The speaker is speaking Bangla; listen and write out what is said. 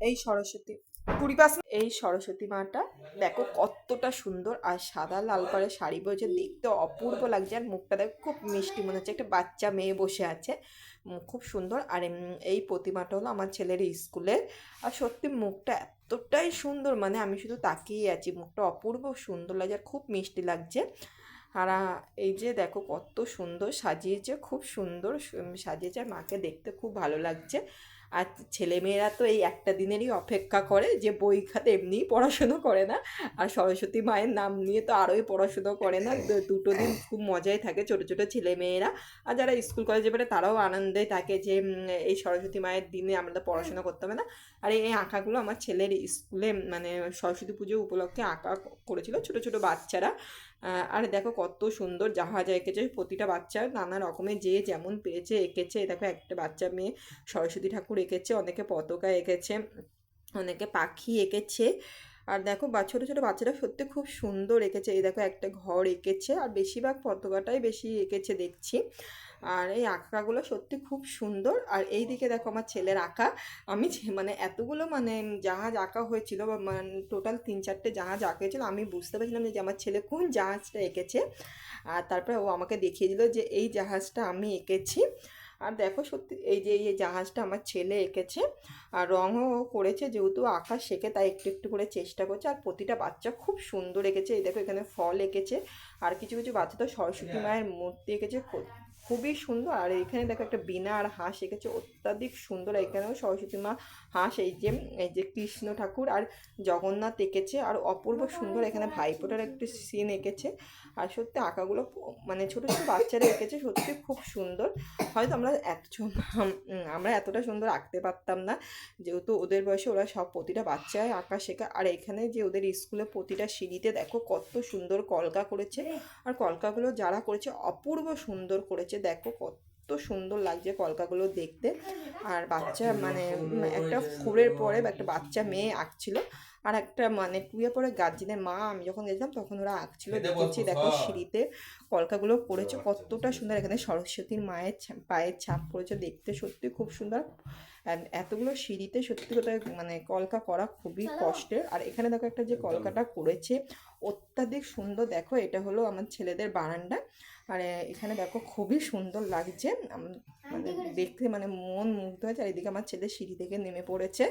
এই সরস্বতী 20% এই সরস্বতী মাটা দেখো কতটা সুন্দর, আর সাদা লাল করে শাড়ি পরেছে, দেখতে অপূর্ব লাগছে। আর মুখটা দেখো খুব মিষ্টি, মনে হচ্ছে একটা বাচ্চা মেয়ে বসে আছে। খুব সুন্দর। আর এই প্রতিমাটা হলো আমার ছেলের স্কুলের। আর সত্যি মুখটা এতটাই সুন্দর, মানে আমি শুধু তাকিয়ে আছি, মুখটা অপূর্ব সুন্দর লাগছে আর খুব মিষ্টি লাগছে। আর এই যে দেখো কত সুন্দর সাজিয়েছে, খুব সুন্দর সাজিয়েছে, আর মাকে দেখতে খুব ভালো লাগছে। আর ছেলেমেয়েরা তো এই একটা দিনেরই অপেক্ষা করে, যে বই খাতে এমনিই পড়াশুনো করে না, আর সরস্বতী মায়ের নাম নিয়ে তো আরোই পড়াশুনো করে না। দুটো দিন খুব মজাই থাকে ছোটো ছোটো ছেলেমেয়েরা। আর যারা স্কুল কলেজে পড়ে তারাও আনন্দে থাকে যে এই সরস্বতী মায়ের দিনে আমরা পড়াশোনা করতে হবে না। আর এই আঁকাগুলো আমার ছেলের স্কুলে মানে সরস্বতী পুজো উপলক্ষে আঁকা করেছিল ছোটো ছোটো বাচ্চারা। আর দেখো কত সুন্দর জাহাজ এঁকেছে, প্রতিটা বাচ্চা নানা রকমের যে যেমন পেয়েছে এঁকেছে। দেখো একটা বাচ্চা মেয়ে সরস্বতী ঠাকুর এঁকেছে, অনেকে পতাকা এঁকেছে, অনেকে পাখি এঁকেছে। আর দেখো ছোটো ছোটো বাচ্চারা সত্যি খুব সুন্দর এঁকেছে। এই দেখো একটা ঘর এঁকেছে, আর বেশিরভাগ পতাকাটাই বেশি এঁকেছে দেখছি। আর এই আঁকাগুলো সত্যি খুব সুন্দর। আর এই দিকে দেখো আমার ছেলের আঁকা। আমি মানে এতগুলো মানে জাহাজ আঁকা হয়েছিল, বা মানে টোটাল 3-4টে জাহাজ আঁকা হয়েছিল, আমি বুঝতে পারছিলাম যে আমার ছেলে কোন জাহাজটা এঁকেছে। আর তারপরে ও আমাকে দেখিয়ে দিল যে এই জাহাজটা আমি এঁকেছি। আর দেখো সত্যি এই যে এই জাহাজটা আমার ছেলে এঁকেছে, আর রঙও করেছে, যেহেতু আঁকা শেখে তাই একটু একটু করে চেষ্টা করছে। আর প্রতিটা বাচ্চা খুব সুন্দর এঁকেছে। এই দেখো এখানে ফল এঁকেছে, আর কিছু কিছু বাচ্চা তো সরস্বতী মায়ের মূর্তি এঁকেছে, খুবই সুন্দর। আর এখানে দেখো একটা বীণা আর হাঁস এঁকেছে, অত্যাধিক সুন্দর। এখানেও সরস্বতী মা, হাঁস, এই যে কৃষ্ণ ঠাকুর আর জগন্নাথ এঁকেছে, আর অপূর্ব সুন্দর। এখানে ভাইফোঁটার একটি সিন এঁকেছে। আর সত্যি আঁকাগুলো মানে ছোটো ছোটো বাচ্চারা এঁকেছে, সত্যি খুব সুন্দর। হয়তো আমরা এতটা সুন্দর আঁকতে পারতাম না, যেহেতু ওদের বয়সে ওরা সব প্রতিটা বাচ্চাই আঁকা শেখা। আর এখানে যে ওদের স্কুলে প্রতিটা সিঁড়িতে দেখো কত সুন্দর কলকা করেছে, আর কলকাগুলো যারা করেছে অপূর্ব সুন্দর করেছে। দেখো কত সুন্দর লাগছে কলকাগুলো দেখতে। আর বাচ্চা মানে একটা 4-এর পরে একটা বাচ্চা মেয়ে আঁকছিল, আর একটা মানে 2-এ পরে গার্জিয়ানের মা, আমি যখন গেছিলাম তখন ওরা আঁকছিল দেখেছি। দেখো সিঁড়িতে কলকাগুলো পড়েছে কতটা সুন্দর। এখানে সরস্বতীর মায়ের পায়ের ছাপ পড়েছে, দেখতে সত্যি খুব সুন্দর। এতগুলো সিঁড়িতে সত্যি কথা মানে কলকা করা খুবই কষ্টের। আর এখানে দেখো একটা যে কলকাটা করেছে অত্যাধিক সুন্দর। দেখো এটা হলো আমার ছেলেদের বারান্দা। আর এখানে দেখো খুবই সুন্দর লাগছে, মানে দেখতে মানে মন মুগ্ধ হয়েছে। আর এদিকে আমার ছেলে সিঁড়ি থেকে নেমে পড়েছে।